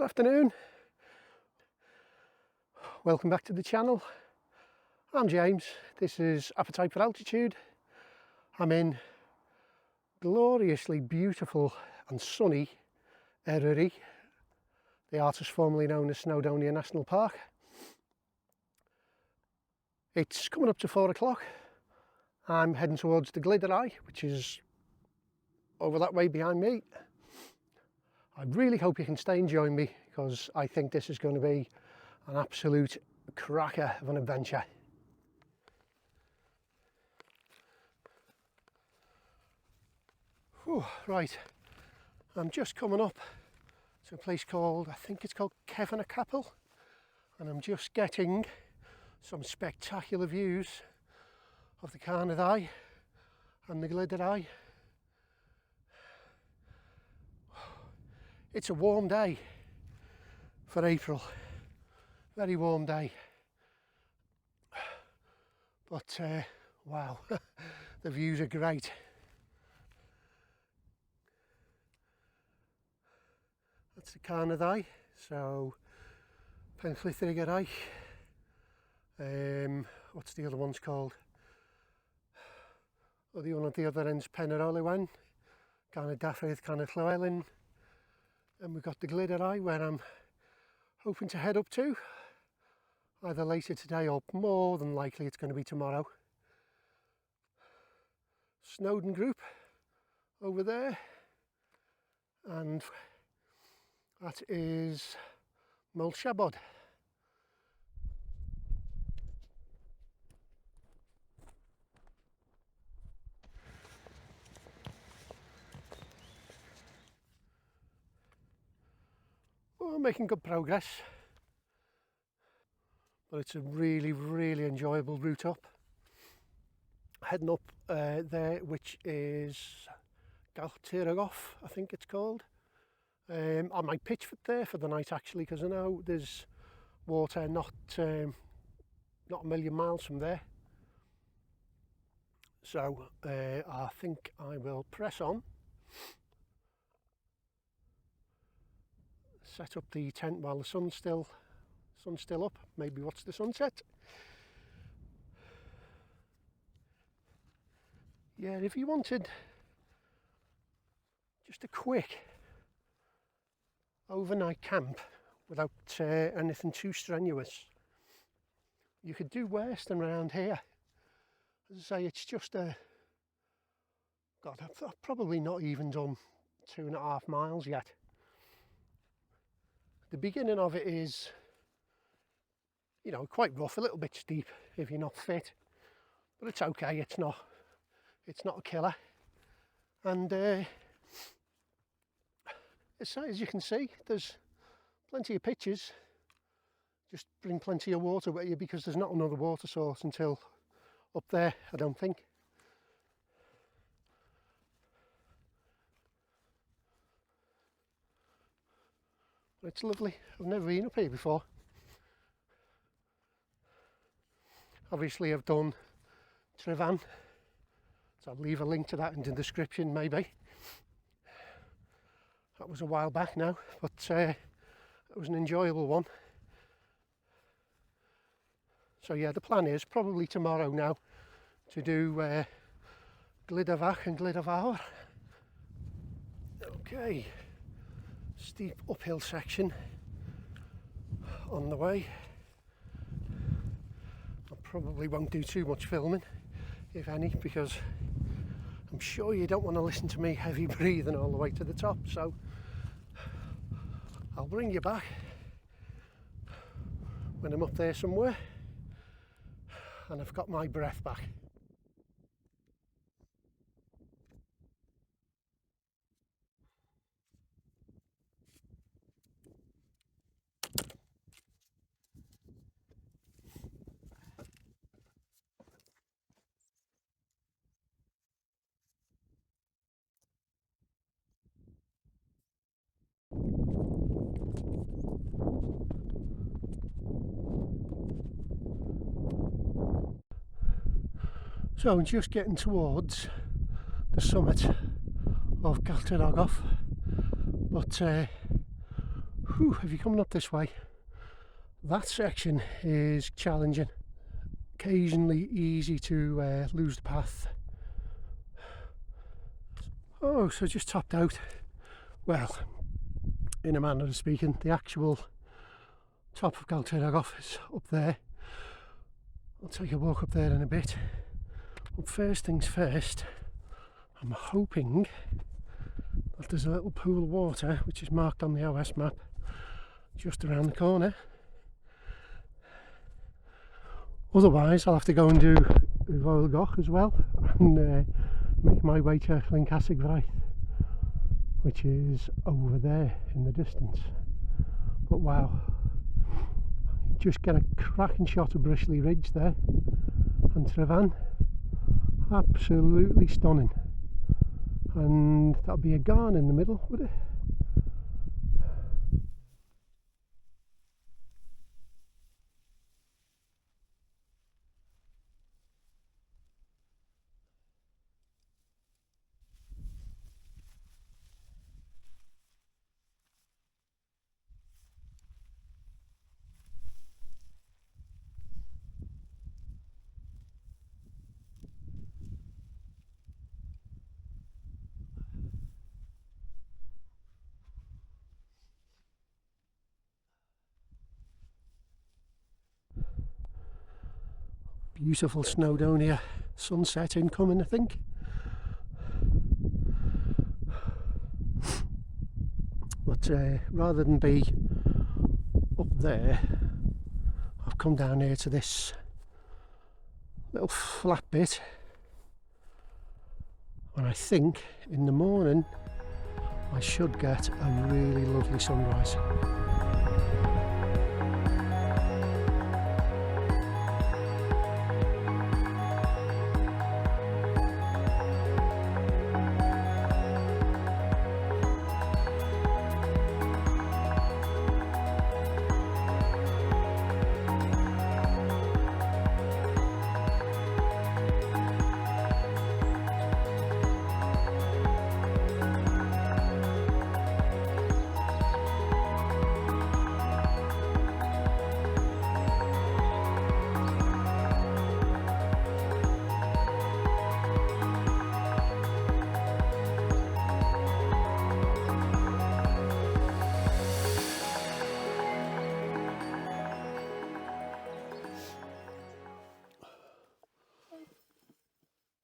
afternoon, welcome back to the channel. I'm James, this is Appetite for Altitude. I'm in gloriously beautiful and sunny Eryri, the artist formerly known as Snowdonia National Park. It's coming up to 4 o'clock. I'm heading towards the Glyderau, which is over that way behind me. I really hope you can stay and join me, because I think this is going to be an absolute cracker of an adventure. Whew, right, I'm just coming up to a place called, I think it's called Featherstone, and I'm just getting some spectacular views of the Garn and the Glyderau. It's a warm day for April, very warm day, but wow, the views are great. That's the Garn, so Penllwydrig. What's the other one's called? Oh, the one at the other end's Penaroliwen, Garn and Bristly, and we've got the Glyderau, where I'm hoping to head up to either later today or more than likely it's going to be tomorrow. Snowdon group over there, and that is Mulshabod. We're making good progress, but it's a really enjoyable route up. Heading up there, which is Gallt-yr-Ogof, I think it's called. I might pitch there for the night actually, because I know there's water not a million miles from there. So I think I will press on, set up the tent while the sun's still up, maybe watch the sunset. Yeah, if you wanted just a quick overnight camp without anything too strenuous, you could do worse than around here. As I say, it's just a, God, I've probably not even done 2.5 miles yet. The beginning of it is, you know, quite rough, a little bit steep if you're not fit, but it's okay, it's not a killer. And as you can see, there's plenty of pitches. Just bring plenty of water with you, because there's not another water source until up there, I don't think. But it's lovely. I've never been up here before. Obviously I've done Tryfan, so I'll leave a link to that in the description maybe. That was a while back now, but it was an enjoyable one. So yeah, the plan is probably tomorrow now to do Fach and Fawr. Okay, steep uphill section on the way. I probably won't do too much filming, if any, because I'm sure you don't want to listen to me heavy breathing all the way to the top, so I'll bring you back when I'm up there somewhere and I've got my breath back. So I'm just getting towards the summit of Gallt-yr-Ogof, but Whew, if you're coming up this way, that section is challenging. Occasionally easy to lose the path. Oh, so just topped out. Well, in a manner of speaking, the actual top of Gallt-yr-Ogof is up there. I'll take a walk up there in a bit. But first things first, I'm hoping that there's a little pool of water which is marked on the OS map just around the corner. Otherwise I'll have to go and do Foel Goch as well and make my way to Llyn, which is over there in the distance. But wow, just get a cracking shot of Bristly Ridge there and Tryfan. Absolutely stunning. And that'll be a Garn in the middle, would it? Beautiful Snowdonia sunset incoming, I think. But rather than be up there, I've come down here to this little flat bit, and I think in the morning I should get a really lovely sunrise.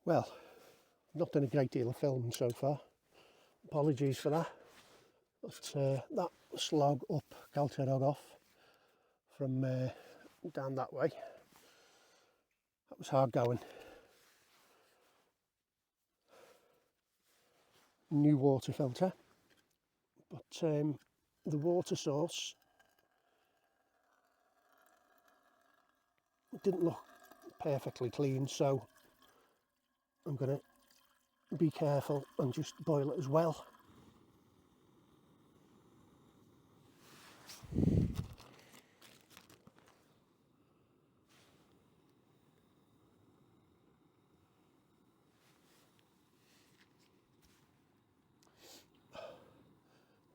Well, I've not done a great deal of filming so far. Apologies for that. But that slog up Gallt-yr-Ogof from down that way, that was hard going. New water filter, but the water source didn't look perfectly clean, so I'm going to be careful and just boil it as well.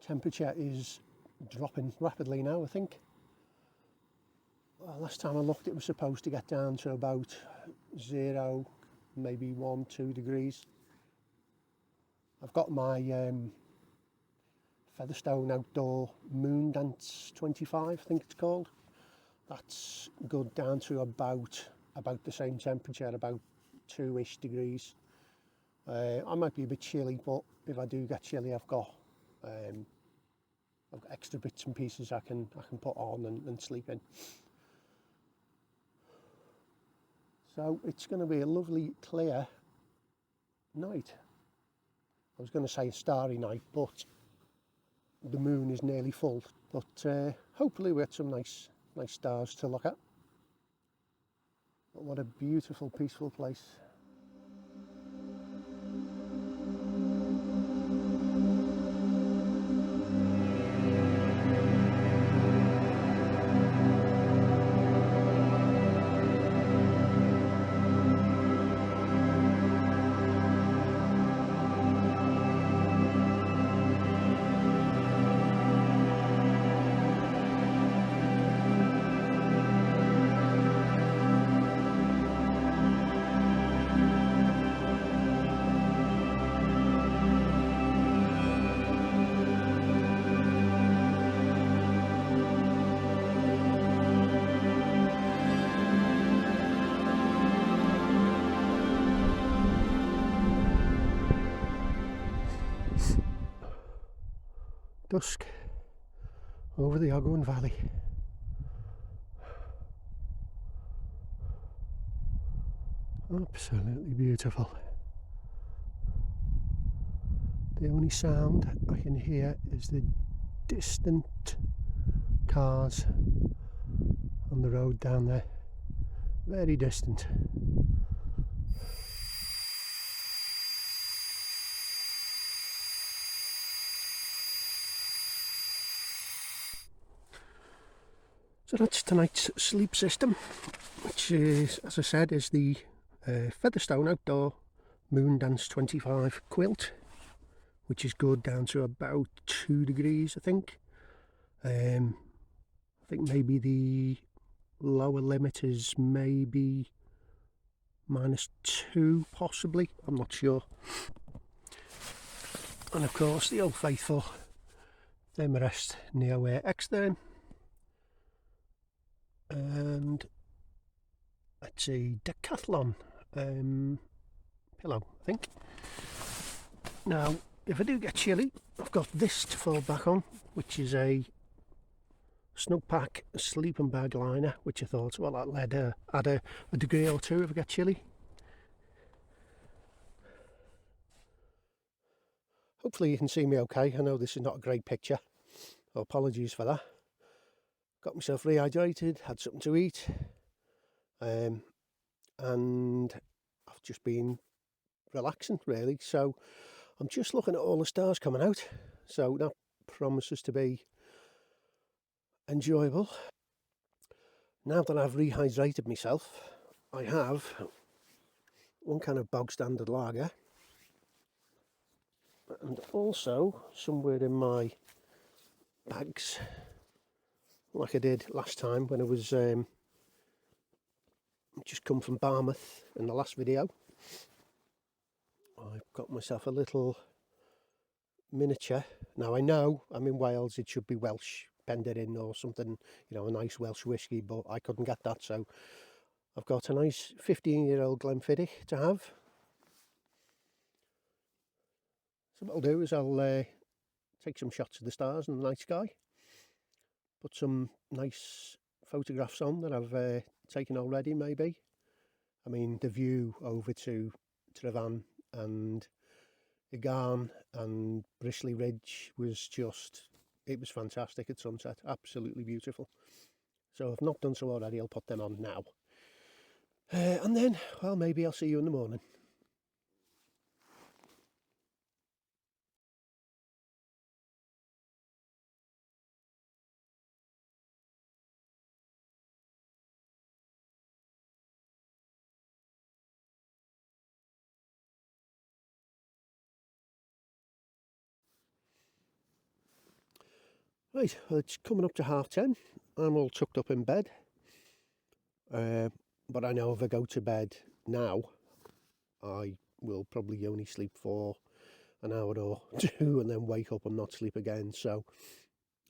Temperature is dropping rapidly now, I think. Last time I looked it was supposed to get down to about 0, maybe 1-2 degrees. I've got my Featherstone Outdoor Moondance 25, I think it's called. That's good down to about the same temperature, about 2-ish degrees. I might be a bit chilly, but if I do get chilly, I've got extra bits and pieces I can put on and sleep in. So it's going to be a lovely clear night. I was going to say a starry night, but the moon is nearly full. But hopefully we get some nice stars to look at. But what a beautiful, peaceful place. dusk over the Ogwen Valley. Absolutely beautiful. The only sound I can hear is the distant cars on the road down there. Very distant. So that's tonight's sleep system, which is, as I said, is the Featherstone Outdoor Moondance 25 quilt, which is good down to about 2 degrees, I think. I think maybe the lower limit is maybe -2, possibly. I'm not sure. And of course, the old faithful Themarest Neoair X-Therm. And it's a decathlon pillow, I think. Now, if I do get chilly, I've got this to fall back on, which is a Snugpak sleeping bag liner, which I thought, well, that'll add a degree or two if I get chilly. Hopefully you can see me okay. I know this is not a great picture, so apologies for that. Got myself rehydrated, had something to eat, and I've just been relaxing really. So I'm just looking at all the stars coming out, so that promises to be enjoyable. Now that I've rehydrated myself, I have one kind of bog standard lager, and also somewhere in my bags, like I did last time when I was just come from Barmouth in the last video, I've got myself a little miniature. Now I know I'm in Wales, it should be Welsh Penderyn or something, you know, a nice Welsh whiskey, but I couldn't get that, so I've got a nice 15-year-old Glenfiddich to have. So what I'll do is I'll take some shots of the stars and the night sky, put some nice photographs on that I've taken already maybe. I mean, the view over to Tryfan and the Garn and Bristly Ridge was just, it was fantastic at sunset, absolutely beautiful. So if I've not done so already, I'll put them on now. And then, well, maybe I'll see you in the morning. Right, well, it's coming up to 10:30. I'm all tucked up in bed. But I know if I go to bed now, I will probably only sleep for an hour or two and then wake up and not sleep again. So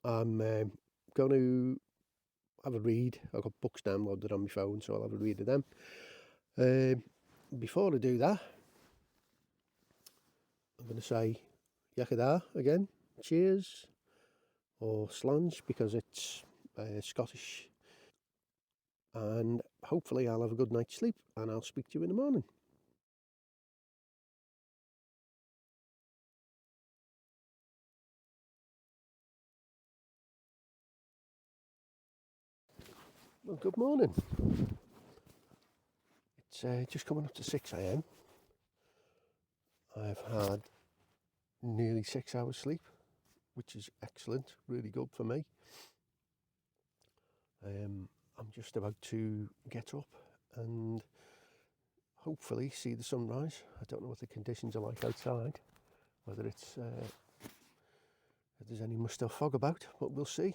I'm going to have a read. I've got books downloaded on my phone, so I'll have a read of them. Before I do that, I'm going to say Yakada again, cheers, or slange because it's Scottish. And hopefully I'll have a good night's sleep and I'll speak to you in the morning. Well, good morning. It's just coming up to 6 AM. I've had nearly 6 hours sleep, which is excellent, really good for me. I'm just about to get up and hopefully see the sunrise. I don't know what the conditions are like outside, whether it's if there's any mist or fog about, but we'll see.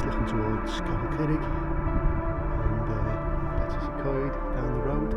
just looking towards Gallt-yr-Ogof and Betty's down the road.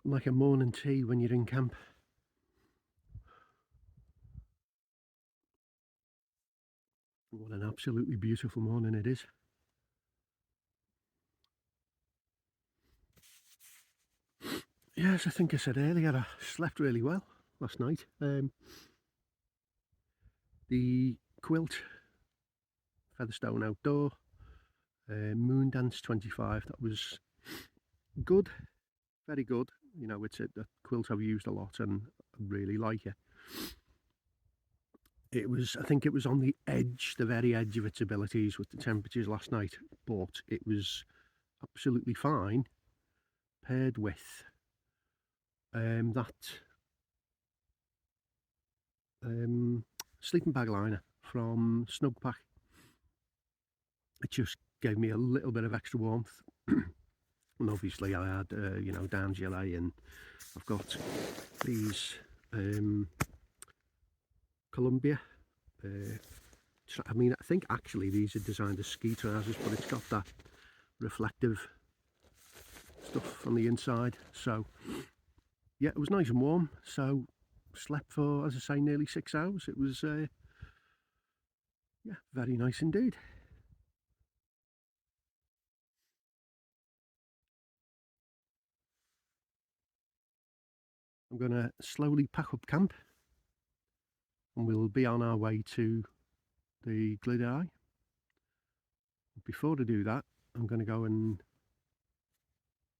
Like a morning tea when you're in camp. What an absolutely beautiful morning it is. Yes, I think I said earlier I slept really well last night. The Quilt Featherstone Outdoor Moondance 25, that was good, very good. You know, it's a quilt I've used a lot and I really like it. I think it was on the edge, the very edge of its abilities with the temperatures last night, but it was absolutely fine paired with that sleeping bag liner from Snugpack. It just gave me a little bit of extra warmth. And obviously I had you know, down gilet, and I've got these Columbia I mean, I think actually these are designed as ski trousers, but it's got that reflective stuff on the inside. So yeah, it was nice and warm. So slept for, as I say, nearly 6 hours. It was yeah, very nice indeed. I'm going to slowly pack up camp and we'll be on our way to the Glyderau. Before I do that, I'm going to go and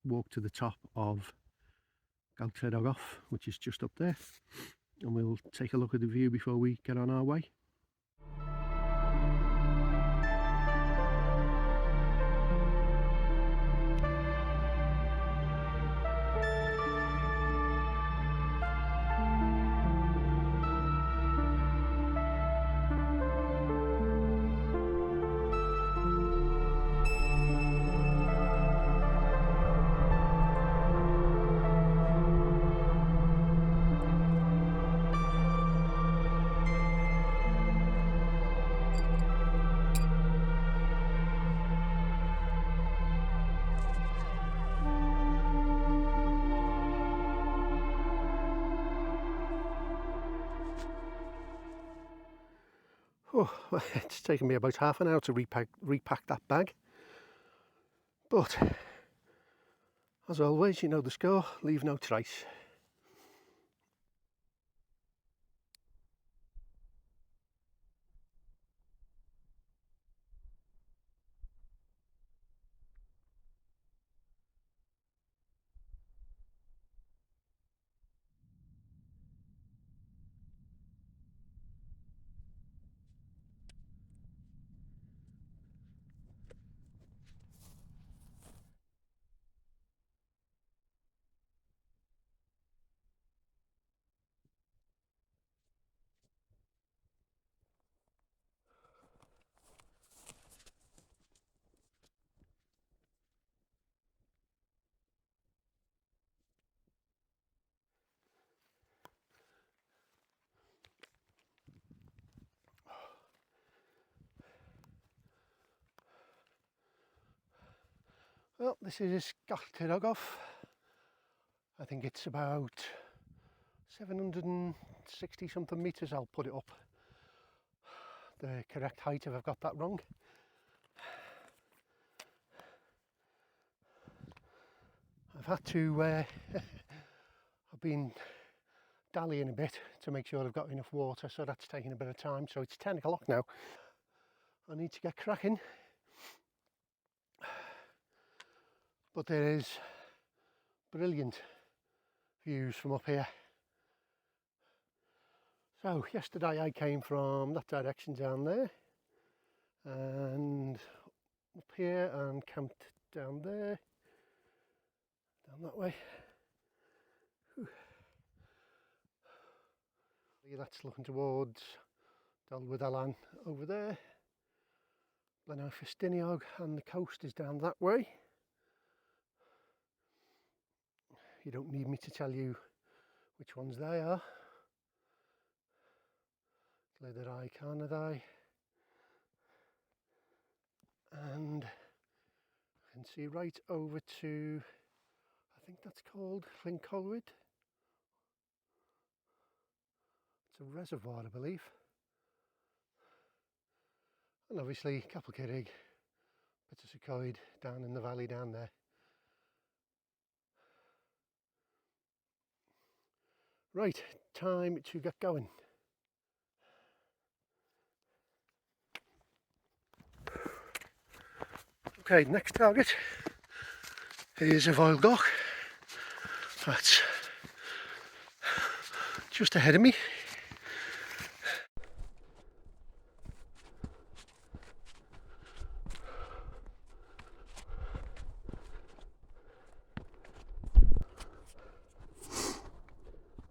walk to the top of Gallt-yr-Ogof, which is just up there, and we'll take a look at the view before we get on our way. Oh, well, it's taken me about half an hour to repack that bag. But, as always, you know the score, leave no trace. Well, this is Gallt-yr-Ogof. I think it's about 760 something metres. I'll put it up the correct height if I've got that wrong. I've had to, I've been dallying a bit to make sure I've got enough water, so that's taking a bit of time. So it's 10 o'clock now. I need to get cracking. But there is brilliant views from up here. So yesterday I came from that direction down there and up here and camped down there, down that way. Whew. That's looking towards Gallt-yr-Ogof over there. Featherstone Outdoor Moondance, and the coast is down that way. You don't need me to tell you which ones they are. Glyderau, and I can see right over to, I think that's called Quilt. It's a reservoir, I believe. And obviously Gallt-yr-Ogof, Featherstone down in the valley down there. Right, time to get going. Okay, next target is a Foel Goch. That's just ahead of me.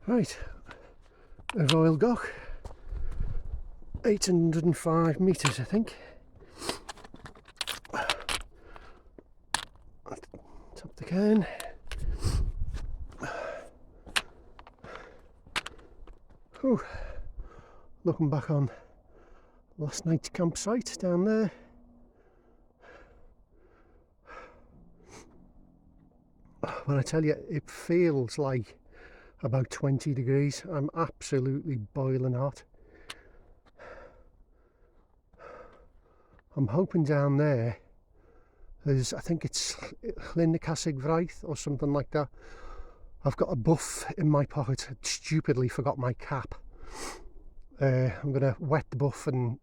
Right, a Foel Goch, 805 metres I think. Top the cairn. Oh, looking back on last night's campsite down there. When I tell you, it feels like about 20 degrees. I'm absolutely boiling hot. I'm hoping down there there's, I think it's Quilt or something like that. I've got a buff in my pocket. I stupidly forgot my cap. I'm going to wet the buff and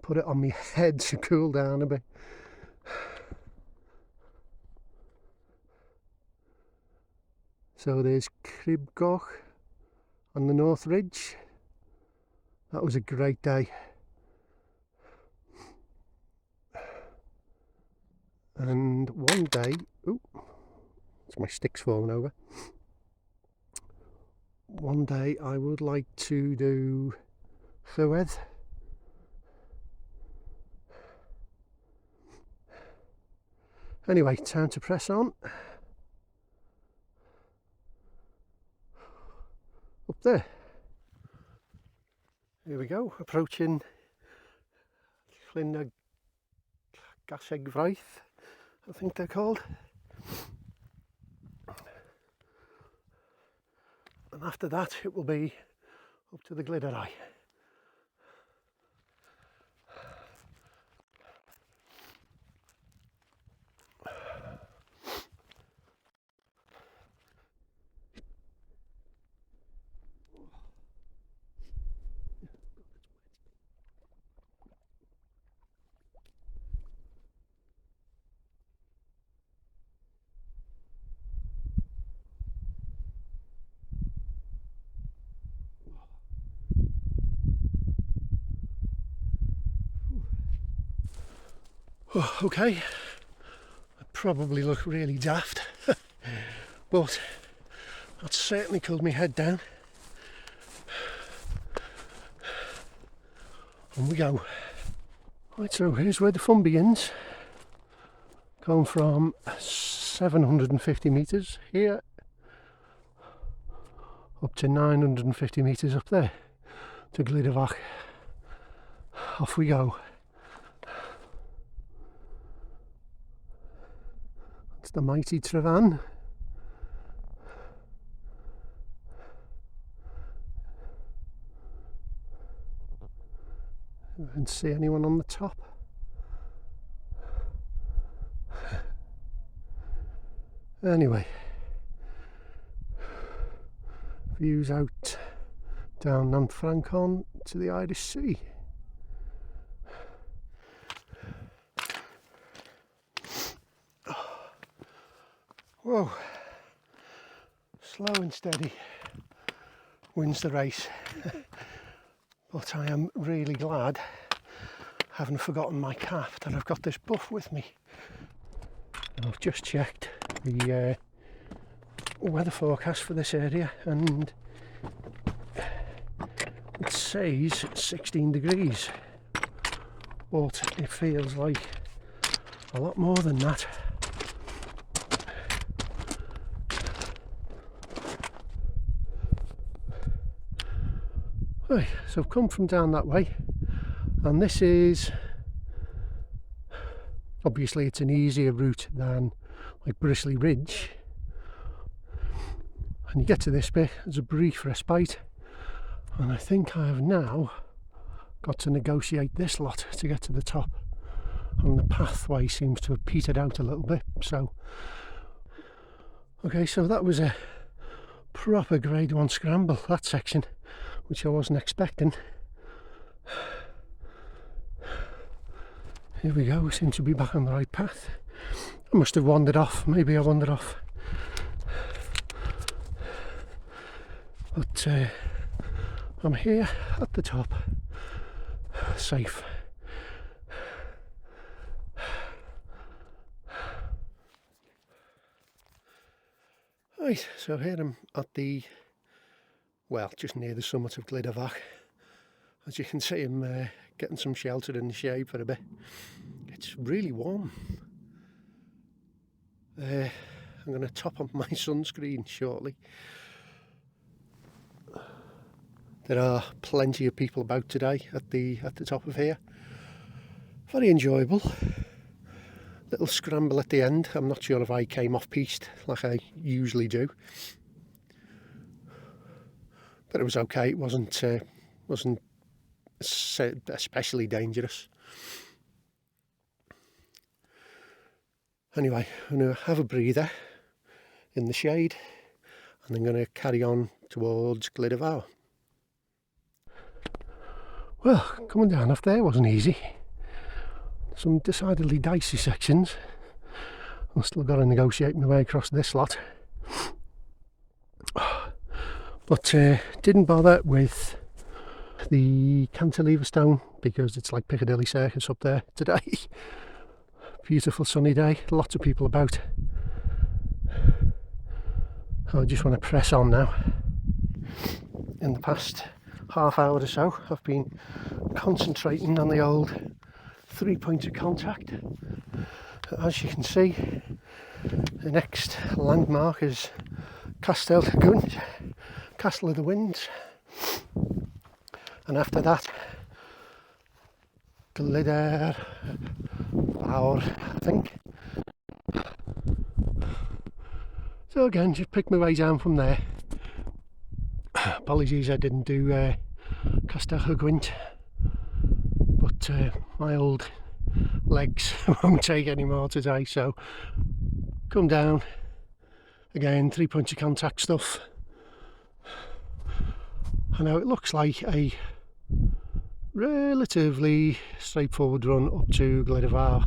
put it on my head to cool down a bit. So there's Foel Goch on the North Ridge. That was a great day. And one day, oh, it's my sticks falling over. One day I would like to do Fawr. Anyway, time to press on. Up there. Here we go, approaching Gallt-yr-Ogof, I think they're called. And after that it will be up to the Glyderau. Oh, okay, I probably look really daft, but that's certainly cooled my head down. On we go. Right, so here's where the fun begins. Going from 750 metres here up to 950 metres up there to Glyder. Off we go. It's the mighty Tryfan. You can see anyone on the top. Anyway, Views out down Nanfrancon to the Irish Sea. Whoa, slow and steady wins the race. But I am really glad, having forgotten my cap, that I've got this buff with me. And I've just checked the weather forecast for this area, and it says 16 degrees, but it feels like a lot more than that. Right, so I've come from down that way, and this is, obviously it's an easier route than like Bristly Ridge, and you get to this bit, there's a brief respite, and I think I have now got to negotiate this lot to get to the top, and the pathway seems to have petered out a little bit. So okay, so that was a proper grade 1 scramble, that section, which I wasn't expecting. Here we go, we seem to be back on the right path. I must have wandered off, maybe I wandered off. But I'm here at the top, safe. Right, so here I'm at the, well, just near the summit of Glyder. As you can see, I'm getting some shelter in the shade for a bit. It's really warm. I'm going to top up my sunscreen shortly. There are plenty of people about today at the top of here. Very enjoyable. Little scramble at the end. I'm not sure if I came off piste like I usually do, but it was okay. It wasn't especially dangerous. Anyway, I'm going to have a breather in the shade, and I'm going to carry on towards Glyderau. Well, coming down off there wasn't easy. Some decidedly dicey sections. I've still got to negotiate my way across this lot. But didn't bother with the cantilever stone because it's like Piccadilly Circus up there today. Beautiful sunny day, lots of people about. I just want to press on now. In the past half hour or so, I've been concentrating on the old 3 points of contact. As you can see, the next landmark is Castle of the Winds, and after that Glyder, Fawr, I think. So again, just pick my way down from there. Apologies I didn't do Castle of the Winds, but my old legs won't take any more today, so come down again, 3 points of contact stuff. I know it looks like a relatively straightforward run up to Glyderau,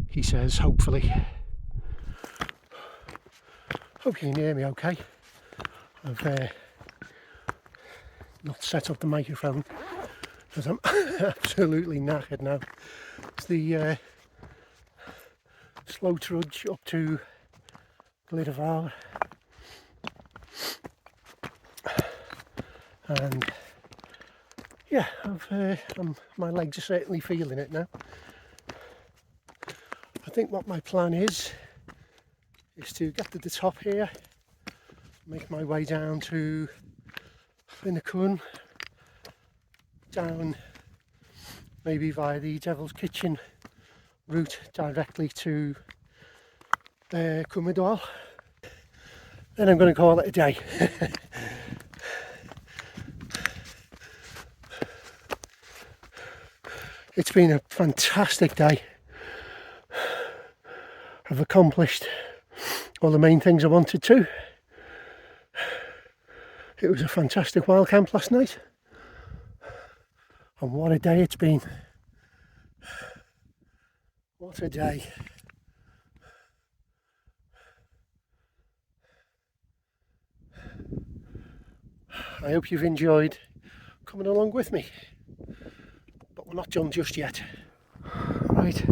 he says, hopefully. Hope you can hear me okay. I've not set up the microphone because I'm absolutely knackered now. It's the slow trudge up to Glyderau, and yeah, my legs are certainly feeling it now. I think what my plan is to get to the top here, make my way down to Finnacun, down maybe via the Devil's Kitchen route directly to Kuznetsov. Then I'm going to call it a day. It's been a fantastic day. I've accomplished all the main things I wanted to. It was a fantastic wild camp last night, and what a day it's been. What a day. I hope you've enjoyed coming along with me, but we're not done just yet. Right,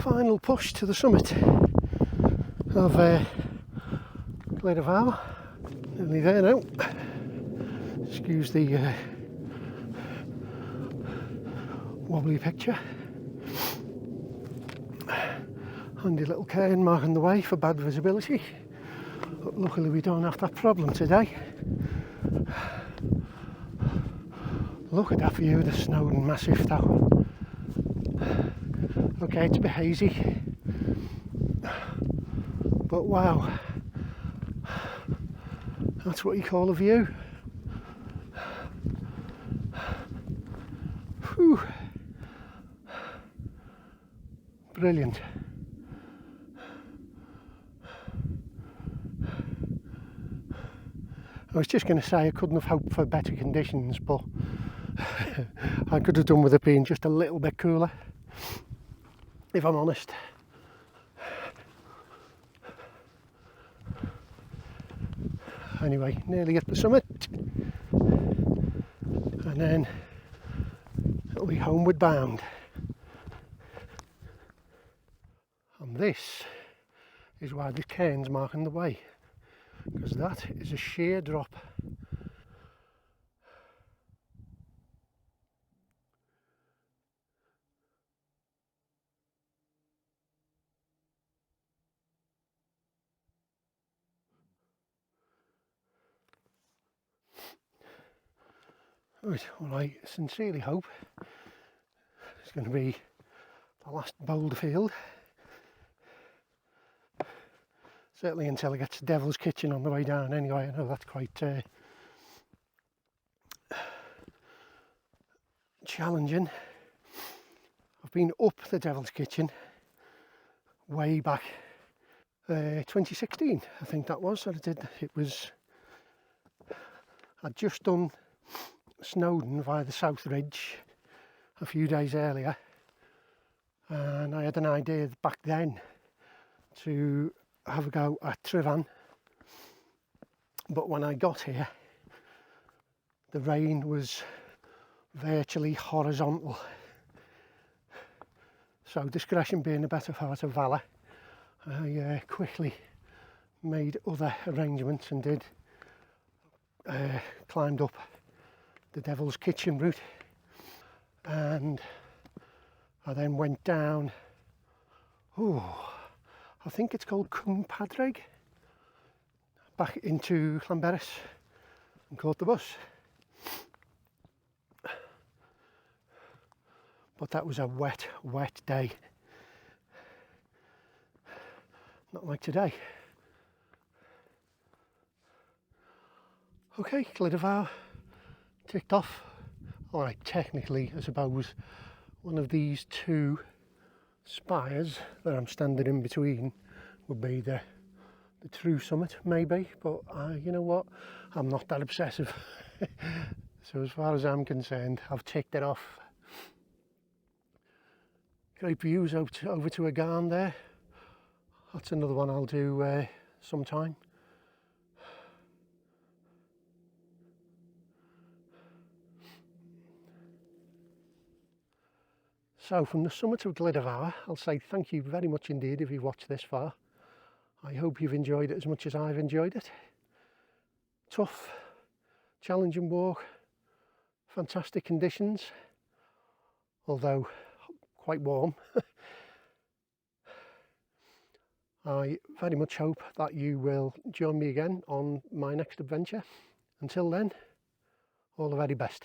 final push to the summit of Glyderau. Nearly there now. Excuse the wobbly picture. Handy little cairn marking the way for bad visibility, but luckily we don't have that problem today. Look at that view of the Snowdon Massif though. Okay, it's a bit hazy, but wow, that's what you call a view. Whew. Brilliant. I was just going to say I couldn't have hoped for better conditions, but I could have done with it being just a little bit cooler, if I'm honest. Anyway, nearly at the summit, and then it'll be homeward bound. And this is why the cairn's marking the way, because that is a sheer drop. Right, well, I sincerely hope it's going to be the last boulder field. Certainly until I get to Devil's Kitchen on the way down anyway. I know that's quite challenging. I've been up the Devil's Kitchen way back 2016, I think that was. I'd just done Snowdon via the South Ridge a few days earlier, and I had an idea back then to have a go at Tryfan, but when I got here the rain was virtually horizontal, so discretion being a better part of valour, I quickly made other arrangements and climbed up the Devil's Kitchen route, and I then went down, I think it's called Cwmpadraig, back into Llanberis and caught the bus. But that was a wet day. Not like today. Okay, Glyderau ticked off. Alright, technically I suppose one of these two spires that I'm standing in between would be the true summit, maybe, but you know what, I'm not that obsessive. So as far as I'm concerned, I've ticked it off. Great views over to a Garn there. That's another one I'll do sometime. So from the summit of Glyderau, I'll say thank you very much indeed if you've watched this far. I hope you've enjoyed it as much as I've enjoyed it. Tough, challenging walk, fantastic conditions, although quite warm. I very much hope that you will join me again on my next adventure. Until then, all the very best.